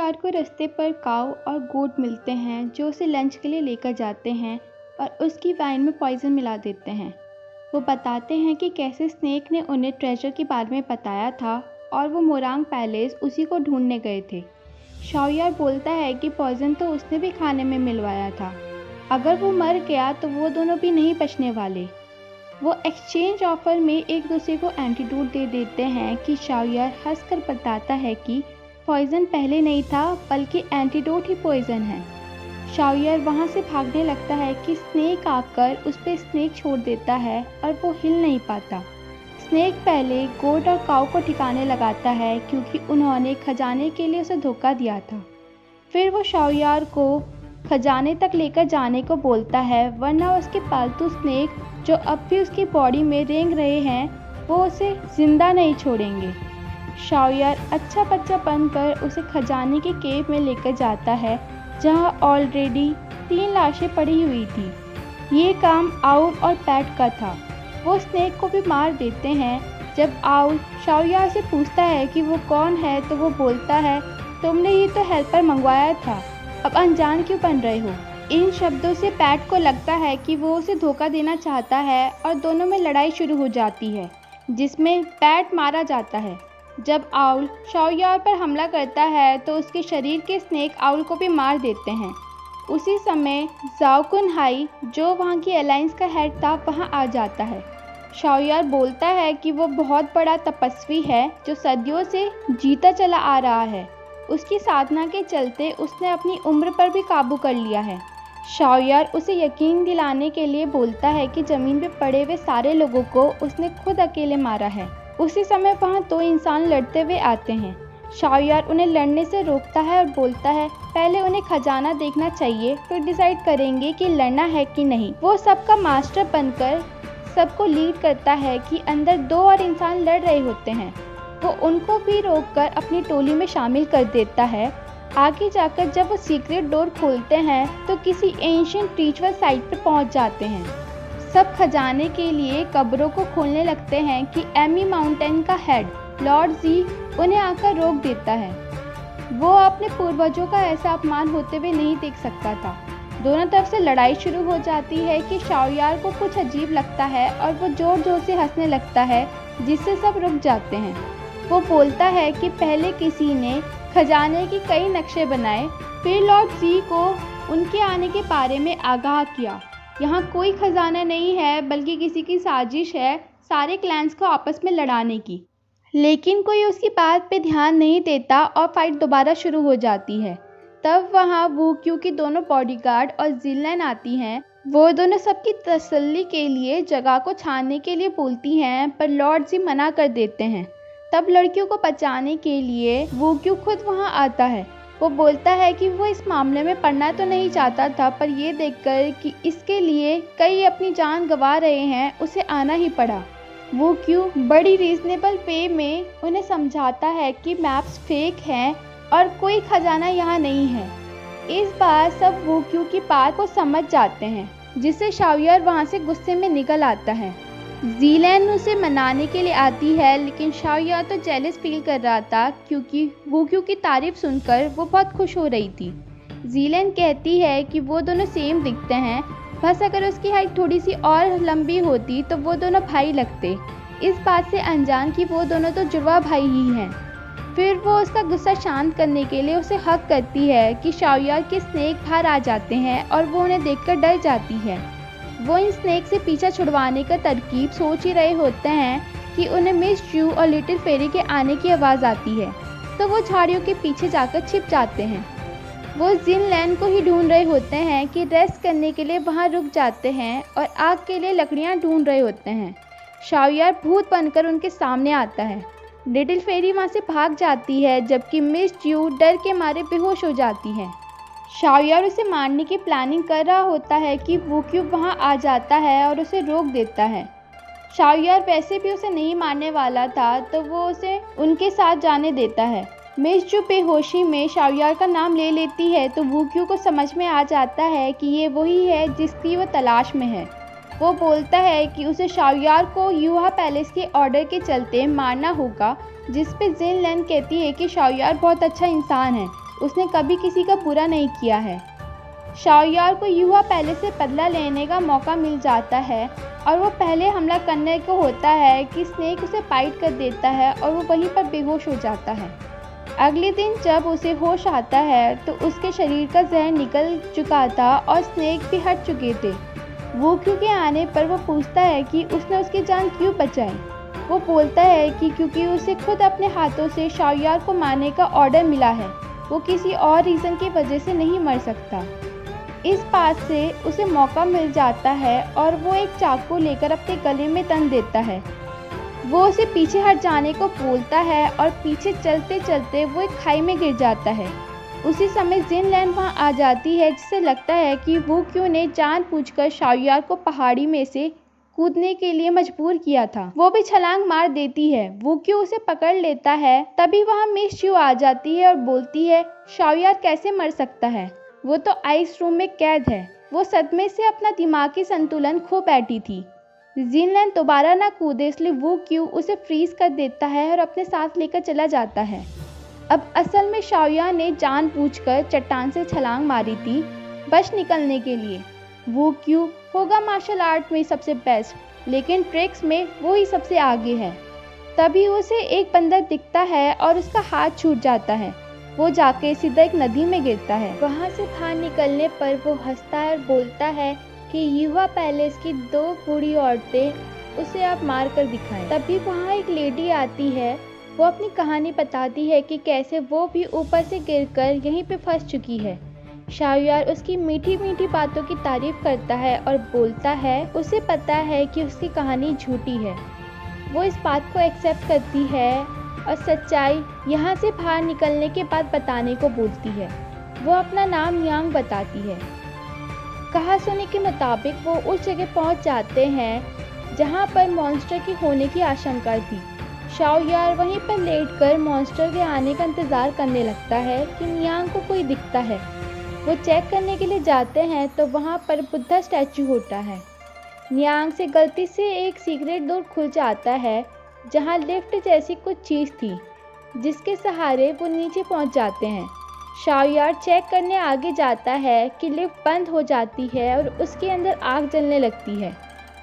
शाओयार को रास्ते पर काऊ और गोट मिलते हैं जो उसे लंच के लिए लेकर जाते हैं और उसकी वाइन में पॉइजन मिला देते हैं। वो बताते हैं कि कैसे स्नेक ने उन्हें ट्रेजर के बारे में बताया था और वो मोरांग पैलेस उसी को ढूंढने गए थे। शाओयार बोलता है कि पॉइजन तो उसने भी खाने में मिलवाया था, अगर वो मर गया तो वो दोनों भी नहीं बचने वाले। वो एक्सचेंज ऑफर में एक दूसरे को एंटीडोट दे देते हैं कि शाओयार हंसकर बताता है कि पॉइजन पहले नहीं था बल्कि एंटीडोट ही पॉइजन है। शाओयार वहाँ से भागने लगता है कि स्नेक आकर उस पर स्नेक छोड़ देता है और वो हिल नहीं पाता। स्नेक पहले गोट और काऊ को ठिकाने लगाता है क्योंकि उन्होंने खजाने के लिए उसे धोखा दिया था। फिर वो शाओयार को खजाने तक लेकर जाने को बोलता है, वरना उसके पालतू स्नेक जो अब भी उसकी बॉडी में रेंग रहे हैं वो उसे जिंदा नहीं छोड़ेंगे। शाओयार अच्छा बच्चा बनकर उसे खजाने के केव में लेकर जाता है जहां ऑलरेडी 3 लाशें पड़ी हुई थी। ये काम आउल और पैट का था। वो स्नेक को भी मार देते हैं। जब आउल शाओयार से पूछता है कि वो कौन है तो वो बोलता है, तुमने ही तो हेल्पर मंगवाया था, अब अनजान क्यों बन रहे हो। इन शब्दों से पैट को लगता है कि वो उसे धोखा देना चाहता है और दोनों में लड़ाई शुरू हो जाती है जिसमें पैट मारा जाता है। जब आउल शाओयार पर हमला करता है तो उसके शरीर के स्नेक आउल को भी मार देते हैं। उसी समय जाओ कुन हाई जो वहाँ की अलायंस का हेड था वहाँ आ जाता है। शाओयार बोलता है कि वो बहुत बड़ा तपस्वी है जो सदियों से जीता चला आ रहा है। उसकी साधना के चलते उसने अपनी उम्र पर भी काबू कर लिया है। शाओयार उसे यकीन दिलाने के लिए बोलता है कि ज़मीन पे पड़े हुए सारे लोगों को उसने खुद अकेले मारा है। उसी समय वहाँ 2 इंसान लड़ते हुए आते हैं। शाओयार उन्हें लड़ने से रोकता है और बोलता है पहले उन्हें खजाना देखना चाहिए, फिर डिसाइड करेंगे कि लड़ना है कि नहीं। वो सबका मास्टर बनकर सबको लीड करता है कि अंदर 2 और इंसान लड़ रहे होते हैं। वो उनको भी रोककर अपनी टोली में शामिल कर देता है। आगे जाकर जब वो सीक्रेट डोर खोलते हैं तो किसी एंशिएंट रिचुअल साइट पर पहुंच जाते हैं। सब खजाने के लिए कब्रों को खोलने लगते हैं कि एमी माउंटेन का हेड लॉर्ड जी उन्हें आकर रोक देता है। वो अपने पूर्वजों का ऐसा अपमान होते हुए नहीं देख सकता था। दोनों तरफ से लड़ाई शुरू हो जाती है कि शाओयार को कुछ अजीब लगता है और वो जोर जोर से हंसने लगता है जिससे सब रुक जाते हैं। वो बोलता है कि पहले किसी ने खजाने के कई नक्शे बनाए, फिर लॉर्ड जी को उनके आने के बारे में आगाह किया। यहाँ कोई खजाना नहीं है बल्कि किसी की साजिश है सारे क्लैंस को आपस में लड़ाने की। लेकिन कोई उसकी बात पे ध्यान नहीं देता और फाइट दोबारा शुरू हो जाती है। तब वहाँ वूक्यू की दोनों बॉडीगार्ड और जिनलैन आती हैं। वो दोनों सबकी तसल्ली के लिए जगह को छानने के लिए बोलती हैं पर लॉर्ड जी मना कर देते हैं। तब लड़कियों को बचाने के लिए वूक्यू खुद वहाँ आता है। वो बोलता है कि वो इस मामले में पढ़ना तो नहीं चाहता था पर ये देखकर कि इसके लिए कई अपनी जान गंवा रहे हैं उसे आना ही पड़ा। वूक्यू बड़ी रीजनेबल वे में उन्हें समझाता है कि मैप्स फेक हैं और कोई खजाना यहाँ नहीं है। इस बार सब वूक्यू की बात को समझ जाते हैं जिससे शाओयार वहाँ से गुस्से में निकल आता है। जीलैन उसे मनाने के लिए आती है लेकिन शाओयार तो जेलस फील कर रहा था क्योंकि वूक्यू की तारीफ सुनकर वो बहुत खुश हो रही थी। जीलैन कहती है कि वो दोनों सेम दिखते हैं, बस अगर उसकी हाइट थोड़ी सी और लंबी होती तो वो दोनों भाई लगते। इस बात से अनजान कि वो दोनों तो जुड़वा भाई ही हैं। फिर वो उसका गुस्सा शांत करने के लिए उसे हक करती है कि शाओयार के स्नेक बाहर आ जाते हैं और वो उन्हें देखकर डर जाती है। वो इन स्नेक से पीछा छुड़वाने का तरकीब सोच ही रहे होते हैं कि उन्हें मिस जू और लिटिल फेरी के आने की आवाज़ आती है तो वो झाड़ियों के पीछे जाकर छिप जाते हैं। वो जिनलैन को ही ढूंढ रहे होते हैं कि रेस्ट करने के लिए वहाँ रुक जाते हैं और आग के लिए लकड़ियाँ ढूंढ रहे होते हैं। शाओयार भूत बनकर उनके सामने आता है। लिटिल फेरी वहाँ से भाग जाती है जबकि मिस जू डर के मारे बेहोश हो जाती है। शाओयार उसे मारने की प्लानिंग कर रहा होता है कि वूक्यू वहाँ आ जाता है और उसे रोक देता है। शाओयार वैसे भी उसे नहीं मारने वाला था तो वो उसे उनके साथ जाने देता है। मिस जू बेहोशी में शाओयार का नाम ले लेती है तो वूक्यू को समझ में आ जाता है कि ये वही है जिसकी वो तलाश में है। वो बोलता है कि उसे शाओयार को युहा पैलेस के ऑर्डर के चलते मारना होगा, जिस पे जिनलैन कहती है कि शाओयार बहुत अच्छा इंसान है उसने कभी किसी का बुरा नहीं किया है। शाओयार को युवा पैलेस से बदला लेने का मौका मिल जाता है और वो पहले हमला करने को होता है कि स्नेक उसे बाइट कर देता है और वो वहीं पर बेहोश हो जाता है। अगले दिन जब उसे होश आता है तो उसके शरीर का जहर निकल चुका था और स्नेक भी हट चुके थे। वो क्यू के आने पर वो पूछता है कि उसने उसकी जान क्यों बचाई। वो बोलता है कि क्योंकि उसे खुद अपने हाथों से शाओयार को मारने का ऑर्डर मिला है, वो किसी और रीज़न की वजह से नहीं मर सकता। इस बात से उसे मौका मिल जाता है और वो एक चाकू लेकर अपने गले में तन देता है। वो उसे पीछे हट जाने को बोलता है और पीछे चलते चलते वो एक खाई में गिर जाता है। उसी समय जिनलैन वहाँ आ जाती है, जिसे लगता है कि वो क्यों ने जानबूझकर शाओयार को पहाड़ी में से कूदने के लिए मजबूर किया था। वो भी छलांग मार देती है। वो क्यों उसे पकड़ लेता है। तभी वहाँ मिस च्यू आ जाती है और बोलती है शाओयार कैसे मर सकता है, वो तो आइस रूम में कैद है। वो सदमे से अपना दिमागी संतुलन खो बैठी थी। जिनलैन दोबारा ना कूदे इसलिए वो क्यू उसे फ्रीज कर देता है और अपने साथ लेकर चला जाता है। अब असल में शाओयार ने जानबूझकर चट्टान से छलांग मारी थी बच निकलने के लिए। वो क्यू होगा मार्शल आर्ट में सबसे बेस्ट, लेकिन ट्रिक्स में वो ही सबसे आगे है। तभी उसे एक बंदर दिखता है और उसका हाथ छूट जाता है। वो जाके सीधा एक नदी में गिरता है। वहाँ से बाहर निकलने पर वो हंसता है और बोलता है कि युवा पैलेस की 2 बूढ़ी औरतें उसे आप मार कर दिखाएं। तभी वहाँ एक लेडी आती है। वो अपनी कहानी बताती है कि कैसे वो भी ऊपर से गिरकर यहीं पे फंस चुकी है। शाओयार उसकी मीठी मीठी बातों की तारीफ करता है और बोलता है उसे पता है कि उसकी कहानी झूठी है। वो इस बात को एक्सेप्ट करती है और सच्चाई यहाँ से बाहर निकलने के बाद बताने को बोलती है। वो अपना नाम नियांग बताती है। कहा सुनी के मुताबिक वो उस जगह पहुँच जाते हैं जहाँ पर मॉन्स्टर की होने की आशंका थी। शाओयार वहीं पर लेटकर मॉन्स्टर के आने का इंतज़ार करने लगता है कि नियांग को कोई दिखता है। वो चेक करने के लिए जाते हैं तो वहाँ पर बुद्धा स्टैचू होता है। नियांग से गलती से एक सीक्रेट डोर खुल जाता है जहाँ लिफ्ट जैसी कुछ चीज़ थी, जिसके सहारे वो नीचे पहुँच जाते हैं। शाओयार चेक करने आगे जाता है कि लिफ्ट बंद हो जाती है और उसके अंदर आग जलने लगती है।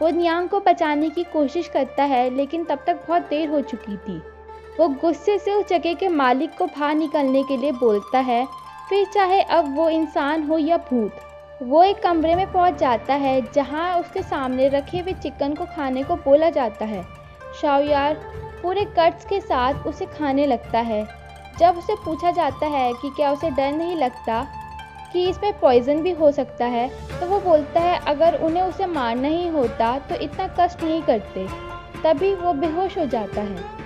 वो नियांग को बचाने की कोशिश करता है, लेकिन तब तक बहुत देर हो चुकी थी। वो गुस्से से उस जगह के मालिक को बाहर निकलने के लिए बोलता है, फिर चाहे अब वो इंसान हो या भूत। वो एक कमरे में पहुंच जाता है जहां उसके सामने रखे हुए चिकन को खाने को बोला जाता है। शाओयार पूरे कट्स के साथ उसे खाने लगता है। जब उसे पूछा जाता है कि क्या उसे डर नहीं लगता कि इसमें पॉइज़न भी हो सकता है, तो वो बोलता है अगर उन्हें उसे मारना ही होता तो इतना कष्ट नहीं करते। तभी वो बेहोश हो जाता है।